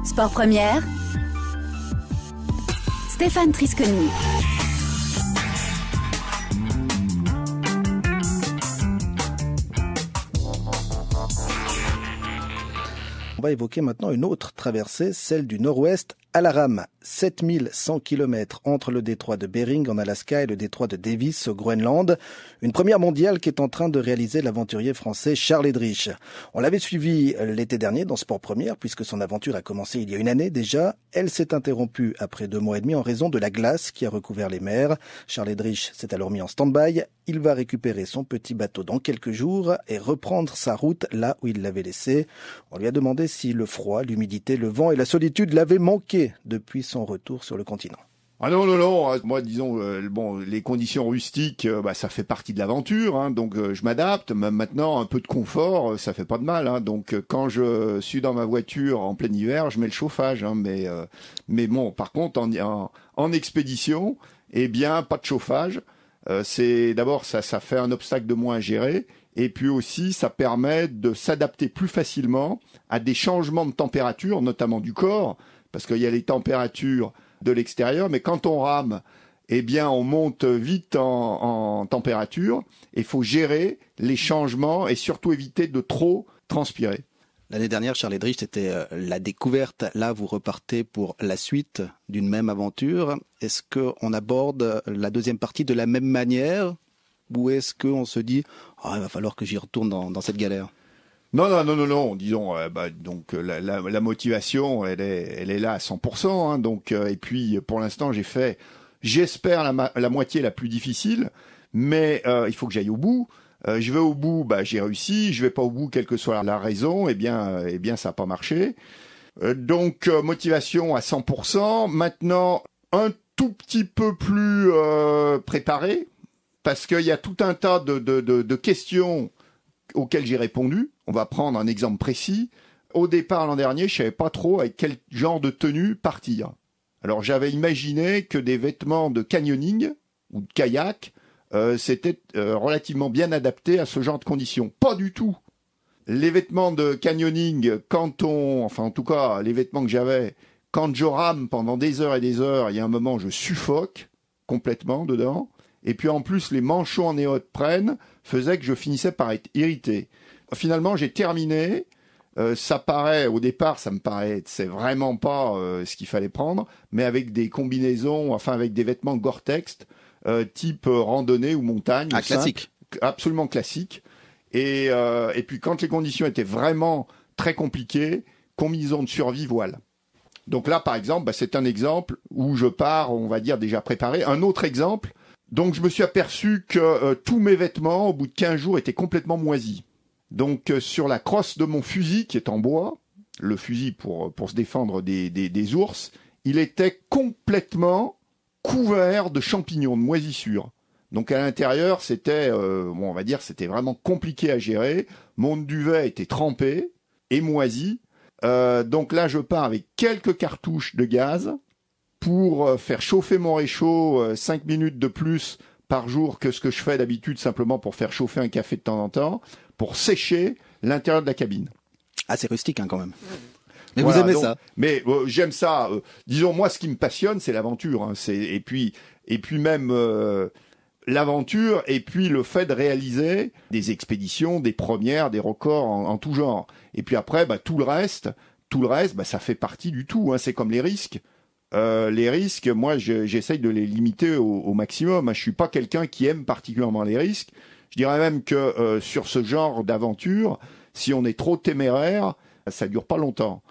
Sport Première, Stéphane Trisconi. On va évoquer maintenant une autre traversée, celle du nord-ouest à la rame. 7100 km entre le détroit de Bering en Alaska et le détroit de Davis au Groenland. Une première mondiale qui est en train de réaliser l'aventurier français Charles Eddrich. On l'avait suivi l'été dernier dans Sport Première puisque son aventure a commencé il y a une année déjà. Elle s'est interrompue après 2 mois et demi en raison de la glace qui a recouvert les mers. Charles Eddrich s'est alors mis en stand-by. Il va récupérer son petit bateau dans quelques jours et reprendre sa route là où il l'avait laissé. On lui a demandé si le froid, l'humidité, le vent et la solitude l'avaient manqué depuis son retour sur le continent. Ah non, moi disons, les conditions rustiques, ça fait partie de l'aventure, hein, donc je m'adapte. Même maintenant, un peu de confort, ça fait pas de mal, hein, donc quand je suis dans ma voiture en plein hiver, je mets le chauffage, hein, mais bon, par contre, en expédition, eh bien, pas de chauffage. C'est d'abord ça fait un obstacle de moins à gérer, et puis aussi ça permet de s'adapter plus facilement à des changements de température, notamment du corps, parce qu'il y a les températures de l'extérieur, mais quand on rame, eh bien on monte vite en température, et il faut gérer les changements et surtout éviter de trop transpirer. L'année dernière, Charles Eddrich, c'était la découverte. Là, vous repartez pour la suite d'une même aventure. Est-ce qu'on aborde la deuxième partie de la même manière ou est-ce qu'on se dit il va falloir que j'y retourne dans cette galère? Non. Disons, donc la motivation, elle est là à 100%. Hein, donc, et puis pour l'instant, j'ai fait, j'espère la moitié la plus difficile, mais il faut que j'aille au bout. Je vais au bout, j'ai réussi. Je vais pas au bout, quelle que soit la raison, eh bien, ça n'a pas marché. Donc, motivation à 100%. Maintenant, un tout petit peu plus préparé, parce qu'il y a tout un tas de questions auxquelles j'ai répondu. On va prendre un exemple précis. Au départ, l'an dernier, je savais pas trop avec quel genre de tenue partir. Alors, j'avais imaginé que des vêtements de canyoning ou de kayak c'était relativement bien adapté à ce genre de conditions. Pas du tout. Les vêtements de canyoning, en tout cas, les vêtements que j'avais, quand je rame pendant des heures et des heures, il y a un moment, je suffoque complètement dedans. Et puis en plus, les manchots en néoprène faisaient que je finissais par être irrité. Finalement, j'ai terminé. Au départ, ça me paraît, c'est vraiment pas ce qu'il fallait prendre, mais avec des combinaisons, avec des vêtements Gore-Tex, type randonnée ou montagne. Classique. Absolument classique. Et puis quand les conditions étaient vraiment très compliquées, combinaison de survie, voile. Donc là, par exemple, c'est un exemple où je pars, on va dire, déjà préparé. Un autre exemple, donc je me suis aperçu que tous mes vêtements, au bout de 15 jours, étaient complètement moisis. Donc sur la crosse de mon fusil, qui est en bois, le fusil pour se défendre des ours, il était complètement couvert de champignons, de moisissures. Donc à l'intérieur, c'était, on va dire, c'était vraiment compliqué à gérer. Mon duvet était trempé et moisi. Donc là, je pars avec quelques cartouches de gaz pour faire chauffer mon réchaud 5 minutes de plus par jour que ce que je fais d'habitude, simplement pour faire chauffer un café de temps en temps, pour sécher l'intérieur de la cabine. Ah, c'est rustique quand même. Mais voilà, vous aimez ça? Mais j'aime ça. Disons, moi, ce qui me passionne, c'est l'aventure. Hein, et puis même l'aventure, et puis le fait de réaliser des expéditions, des premières, des records en tout genre. Et puis après, tout le reste, ça fait partie du tout. Hein, c'est comme les risques. Les risques, moi, j'essaye de les limiter au maximum. Hein. Je suis pas quelqu'un qui aime particulièrement les risques. Je dirais même que sur ce genre d'aventure, si on est trop téméraire, ça dure pas longtemps.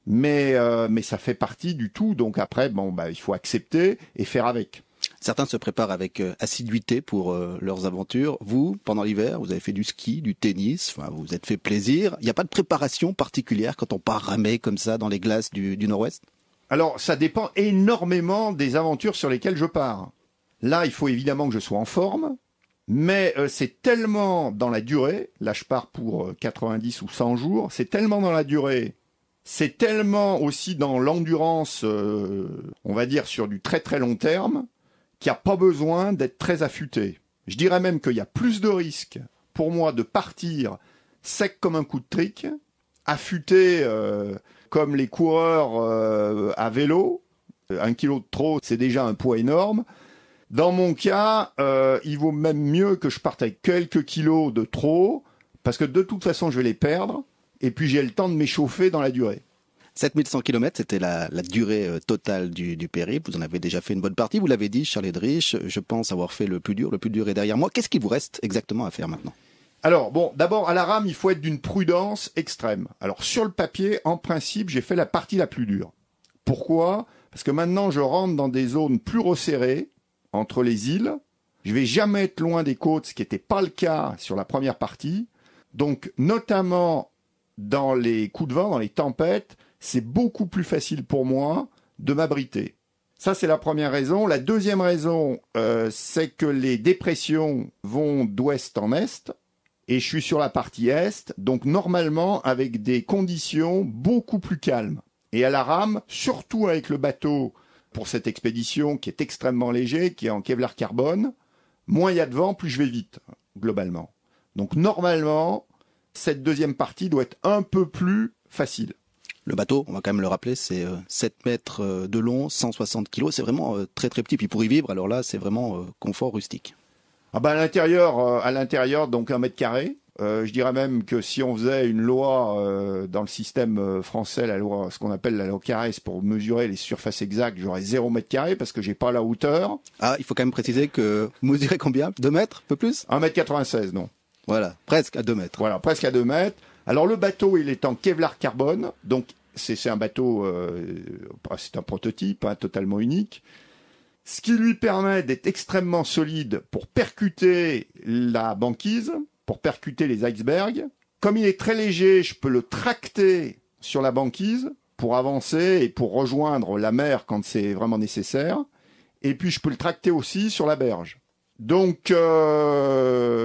Mais ça fait partie du tout. Donc après, il faut accepter et faire avec. Certains se préparent avec assiduité pour leurs aventures. Vous, pendant l'hiver, vous avez fait du ski, du tennis, vous vous êtes fait plaisir. Il n'y a pas de préparation particulière quand on part ramer comme ça dans les glaces du Nord-Ouest? Alors, ça dépend énormément des aventures sur lesquelles je pars. Là, il faut évidemment que je sois en forme, mais c'est tellement dans la durée, là je pars pour 90 ou 100 jours, c'est tellement dans la durée, c'est tellement aussi dans l'endurance, on va dire sur du très très long terme, qu'il n'y a pas besoin d'être très affûté. Je dirais même qu'il y a plus de risques pour moi de partir sec comme un coup de trick, affûté comme les coureurs à vélo. 1 kilo de trop, c'est déjà un poids énorme. Dans mon cas, il vaut même mieux que je parte avec quelques kilos de trop, parce que de toute façon, je vais les perdre, et puis j'ai le temps de m'échauffer dans la durée. 7100 km, c'était la durée totale du périple. Vous en avez déjà fait une bonne partie. Vous l'avez dit, Charles Eddrich, je pense avoir fait le plus dur. Le plus dur est derrière moi. Qu'est-ce qu'il vous reste exactement à faire maintenant ? Alors, bon, d'abord, à la rame, il faut être d'une prudence extrême. Alors, sur le papier, en principe, j'ai fait la partie la plus dure. Pourquoi ? Parce que maintenant, je rentre dans des zones plus resserrées, entre les îles. Je vais jamais être loin des côtes, ce qui n'était pas le cas sur la première partie. Donc, notamment dans les coups de vent, dans les tempêtes, c'est beaucoup plus facile pour moi de m'abriter. Ça, c'est la première raison. La deuxième raison, c'est que les dépressions vont d'ouest en est, et je suis sur la partie est, donc normalement avec des conditions beaucoup plus calmes. Et à la rame, surtout avec le bateau, pour cette expédition qui est extrêmement léger, qui est en Kevlar carbone, moins il y a de vent, plus je vais vite, globalement. Donc normalement, cette deuxième partie doit être un peu plus facile. Le bateau, on va quand même le rappeler, c'est 7 mètres de long, 160 kilos, c'est vraiment très très petit. Puis pour y vivre, alors là, c'est vraiment confort rustique. Ah ben à l'intérieur, donc 1 mètre carré. Je dirais même que si on faisait une loi dans le système français, la loi, ce qu'on appelle la loi Carrez, pour mesurer les surfaces exactes, j'aurais 0 mètre carré parce que j'ai pas la hauteur. Ah, il faut quand même préciser que vous mesurez combien ? 2 mètres, un peu plus ? 1m96, non. Voilà, presque à 2 mètres. Voilà, presque à 2 mètres. Alors le bateau, il est en Kevlar carbone, donc c'est un bateau, c'est un prototype, totalement unique. Ce qui lui permet d'être extrêmement solide pour percuter la banquise, pour percuter les icebergs. Comme il est très léger, je peux le tracter sur la banquise pour avancer et pour rejoindre la mer quand c'est vraiment nécessaire. Et puis je peux le tracter aussi sur la berge. Donc,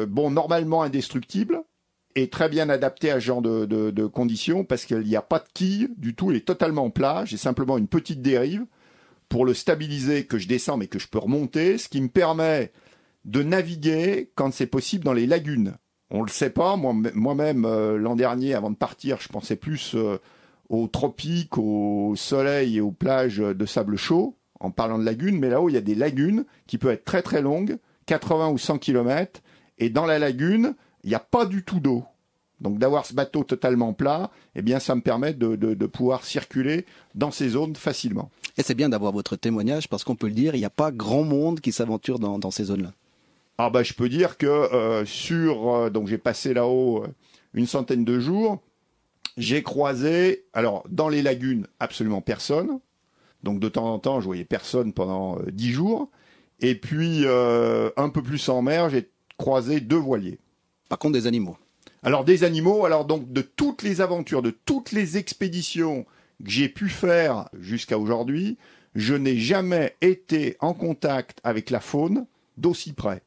normalement indestructible et très bien adapté à ce genre de conditions parce qu'il n'y a pas de quille du tout, il est totalement plat. J'ai simplement une petite dérive pour le stabiliser, que je descends mais que je peux remonter, ce qui me permet de naviguer quand c'est possible dans les lagunes. On le sait pas, moi-même l'an dernier, avant de partir, je pensais plus aux tropiques, au soleil et aux plages de sable chaud, en parlant de lagunes, mais là-haut il y a des lagunes qui peuvent être très très longues, 80 ou 100 km, et dans la lagune, il n'y a pas du tout d'eau. Donc d'avoir ce bateau totalement plat, eh bien ça me permet de pouvoir circuler dans ces zones facilement. Et c'est bien d'avoir votre témoignage parce qu'on peut le dire, il n'y a pas grand monde qui s'aventure dans ces zones-là. Ah bah je peux dire que donc j'ai passé là-haut une centaine de jours, j'ai croisé, alors dans les lagunes absolument personne, donc de temps en temps je voyais personne pendant 10 jours, et puis un peu plus en mer j'ai croisé 2 voiliers. Par contre des animaux. Alors des animaux, alors donc de toutes les aventures, de toutes les expéditions que j'ai pu faire jusqu'à aujourd'hui, je n'ai jamais été en contact avec la faune d'aussi près.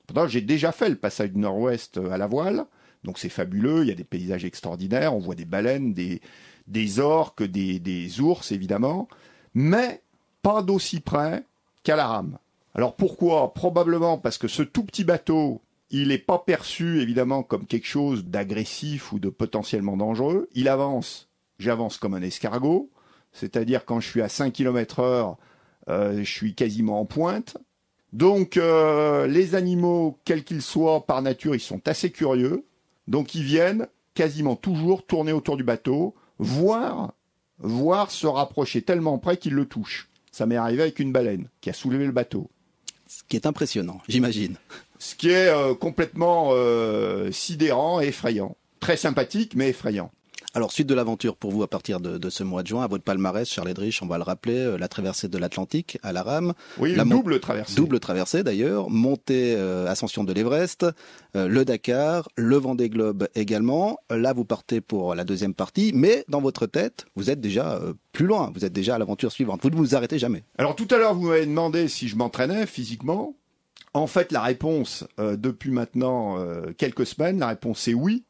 Pourtant, j'ai déjà fait le passage du Nord-Ouest à la voile, donc c'est fabuleux, il y a des paysages extraordinaires, on voit des baleines, des orques, des ours évidemment, mais pas d'aussi près qu'à la rame. Alors pourquoi ? Probablement parce que ce tout petit bateau, il n'est pas perçu évidemment comme quelque chose d'agressif ou de potentiellement dangereux. Il avance, j'avance comme un escargot, c'est-à-dire quand je suis à 5 km/h, je suis quasiment en pointe. Donc les animaux, quels qu'ils soient par nature, ils sont assez curieux. Donc ils viennent quasiment toujours tourner autour du bateau, voire se rapprocher tellement près qu'ils le touchent. Ça m'est arrivé avec une baleine qui a soulevé le bateau. Ce qui est impressionnant, j'imagine. Ce qui est complètement sidérant et effrayant. Très sympathique, mais effrayant. Alors, suite de l'aventure pour vous à partir de ce mois de juin, à votre palmarès, Charles Eddrich, on va le rappeler, la traversée de l'Atlantique à la rame. Oui, une double traversée. Double traversée d'ailleurs, montée, ascension de l'Everest, le Dakar, le Vendée Globe également. Là, vous partez pour la deuxième partie, mais dans votre tête, vous êtes déjà plus loin, vous êtes déjà à l'aventure suivante. Vous ne vous arrêtez jamais. Alors, tout à l'heure, vous m'avez demandé si je m'entraînais physiquement. En fait, la réponse, depuis maintenant quelques semaines, la réponse est oui.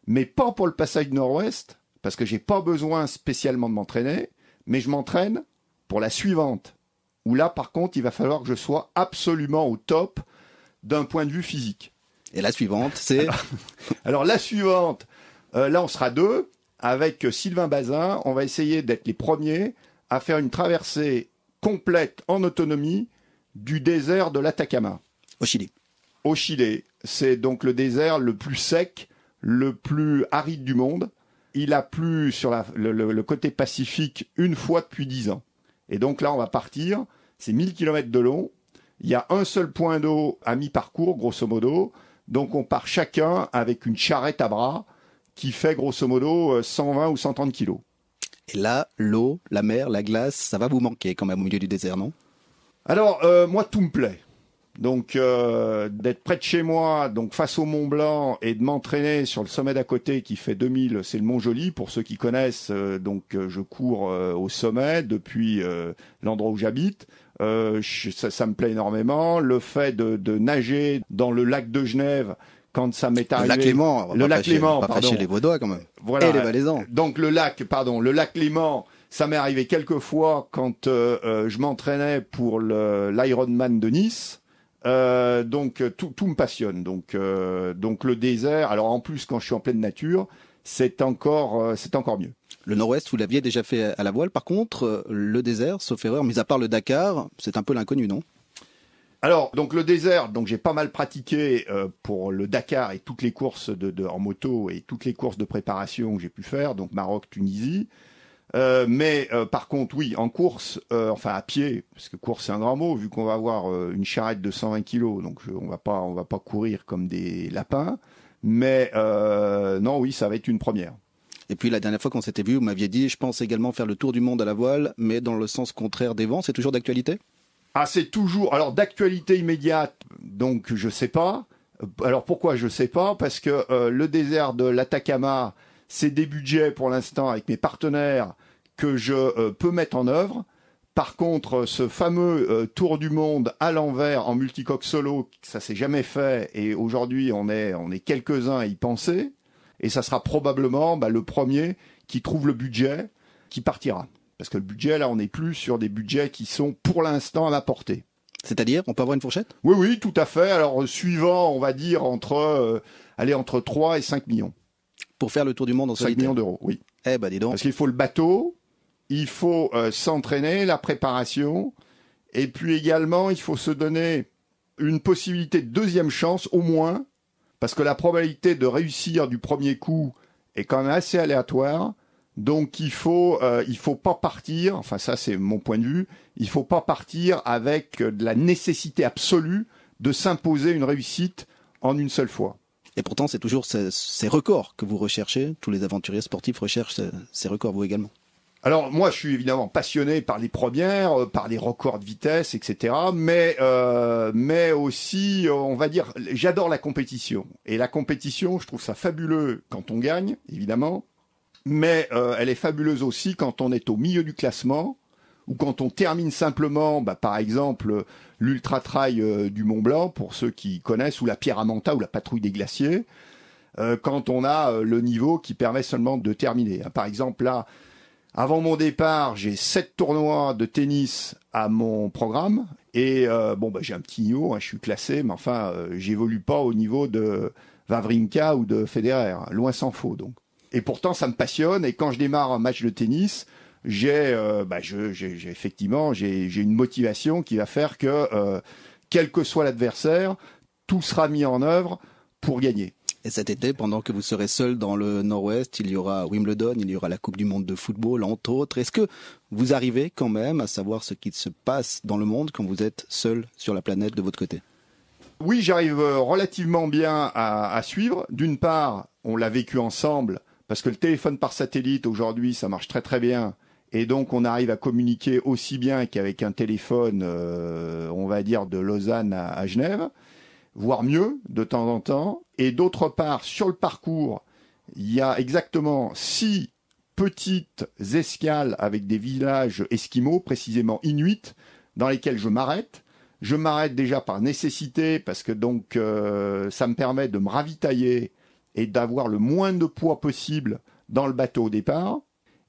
Mais pas pour le passage du Nord-Ouest, parce que j'ai pas besoin spécialement de m'entraîner, mais je m'entraîne pour la suivante, où là, par contre, il va falloir que je sois absolument au top d'un point de vue physique. Et la suivante, c'est... Alors la suivante, là, on sera 2. avec Sylvain Bazin, on va essayer d'être les premiers à faire une traversée complète en autonomie du désert de l'Atacama. Au Chili. Au Chili. C'est donc le désert le plus sec, le plus aride du monde. Il a plu sur le côté pacifique une fois depuis 10 ans. Et donc là, on va partir. C'est 1000 km de long. Il y a un seul point d'eau à mi-parcours, grosso modo. Donc on part chacun avec une charrette à bras qui fait grosso modo 120 ou 130 kilos. Et là, l'eau, la mer, la glace, ça va vous manquer quand même au milieu du désert, non? Alors, moi, tout me plaît. Donc, d'être près de chez moi, donc face au Mont Blanc, et de m'entraîner sur le sommet d'à côté qui fait 2000, c'est le Mont Joli. Pour ceux qui connaissent, je cours au sommet depuis l'endroit où j'habite. Ça me plaît énormément. Le fait de nager dans le lac de Genève, quand ça m'est arrivé... Le lac Léman, pardon. Pas fâcher les Vaudois quand même. Voilà. Et les Valaisans. Donc le lac Léman, ça m'est arrivé quelques fois quand je m'entraînais pour l'Ironman de Nice. Donc tout me passionne. Donc le désert. Alors en plus quand je suis en pleine nature, c'est encore mieux. Le Nord-Ouest, vous l'aviez déjà fait à la voile. Par contre, le désert, sauf erreur, mis à part le Dakar, c'est un peu l'inconnu, non? Alors, donc le désert, donc j'ai pas mal pratiqué pour le Dakar et toutes les courses en moto et toutes les courses de préparation que j'ai pu faire, donc Maroc, Tunisie. Mais par contre, oui, en course, enfin à pied, parce que course c'est un grand mot, vu qu'on va avoir une charrette de 120 kilos, donc on va pas courir comme des lapins. Mais non, oui, ça va être une première. Et puis la dernière fois qu'on s'était vu, vous m'aviez dit, je pense également faire le tour du monde à la voile, mais dans le sens contraire des vents. C'est toujours d'actualité? Ah, c'est toujours, alors d'actualité immédiate, donc je sais pas. Alors pourquoi je sais pas? Parce que le désert de l'Atacama, c'est des budgets pour l'instant avec mes partenaires que je peux mettre en œuvre. Par contre, ce fameux tour du monde à l'envers en multicoque solo, ça s'est jamais fait et aujourd'hui on est quelques-uns à y penser. Et ça sera probablement le premier qui trouve le budget qui partira. Parce que le budget, là, on n'est plus sur des budgets qui sont pour l'instant à ma portée. C'est-à-dire, on peut avoir une fourchette? Oui, tout à fait. Alors, suivant, on va dire, entre 3 et 5 millions. Pour faire le tour du monde en 5 solitaire? millions d'euros, oui. Eh ben, dis donc. Parce qu'il faut le bateau, il faut s'entraîner, la préparation, et puis également, il faut se donner une possibilité de deuxième chance, au moins, parce que la probabilité de réussir du premier coup est quand même assez aléatoire. Donc il faut pas partir, enfin ça c'est mon point de vue, il faut pas partir avec de la nécessité absolue de s'imposer une réussite en une seule fois. Et pourtant c'est toujours ces records que vous recherchez, tous les aventuriers sportifs recherchent ces records, vous également. Alors moi je suis évidemment passionné par les premières, par les records de vitesse, etc. Mais aussi, on va dire, j'adore la compétition. Et la compétition, je trouve ça fabuleux quand on gagne, évidemment. Mais elle est fabuleuse aussi quand on est au milieu du classement ou quand on termine simplement, par exemple, l'ultra-trail du Mont Blanc, pour ceux qui connaissent, ou la Pierre Amanta ou la patrouille des glaciers, quand on a le niveau qui permet seulement de terminer. Par exemple, là, avant mon départ, j'ai 7 tournois de tennis à mon programme et j'ai un petit niveau, je suis classé, mais enfin, j'évolue pas au niveau de Wawrinka ou de Federer, loin s'en faut donc. Et pourtant, ça me passionne. Et quand je démarre un match de tennis, j'ai effectivement une motivation qui va faire que, quel que soit l'adversaire, tout sera mis en œuvre pour gagner. Et cet été, pendant que vous serez seul dans le Nord-Ouest, il y aura Wimbledon, il y aura la Coupe du Monde de football, entre autres. Est-ce que vous arrivez quand même à savoir ce qui se passe dans le monde quand vous êtes seul sur la planète de votre côté? Oui, j'arrive relativement bien à suivre. D'une part, on l'a vécu ensemble. Parce que le téléphone par satellite, aujourd'hui, ça marche très très bien. Et donc, on arrive à communiquer aussi bien qu'avec un téléphone, on va dire, de Lausanne à Genève, voire mieux, de temps en temps. Et d'autre part, sur le parcours, il y a exactement 6 petites escales avec des villages esquimaux, précisément inuits, dans lesquels je m'arrête. Je m'arrête déjà par nécessité, parce que donc, ça me permet de me ravitailler et d'avoir le moins de poids possible dans le bateau au départ.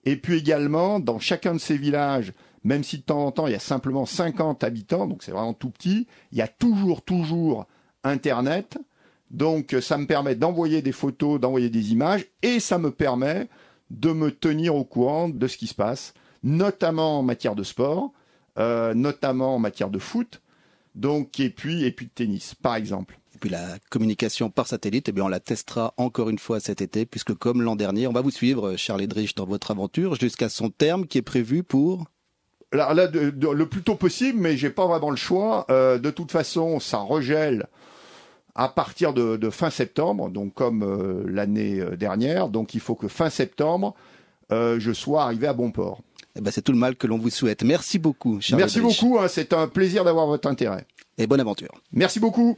Et puis également, dans chacun de ces villages, même si de temps en temps, il y a simplement 50 habitants, donc c'est vraiment tout petit, il y a toujours Internet. Donc ça me permet d'envoyer des photos, d'envoyer des images, et ça me permet de me tenir au courant de ce qui se passe, notamment en matière de sport, notamment en matière de foot, donc et puis de tennis, par exemple. Et puis la communication par satellite, eh bien on la testera encore une fois cet été, puisque comme l'an dernier, on va vous suivre, Charles Edrich, dans votre aventure jusqu'à son terme qui est prévu pour... Alors là, le plus tôt possible, mais j'ai pas vraiment le choix. De toute façon, ça regèle à partir de fin septembre, donc comme l'année dernière. Donc il faut que fin septembre, je sois arrivé à bon port. Eh ben, c'est tout le mal que l'on vous souhaite. Merci beaucoup, Charles Merci Edrich. beaucoup, c'est un plaisir d'avoir votre intérêt. Et bonne aventure. Merci beaucoup.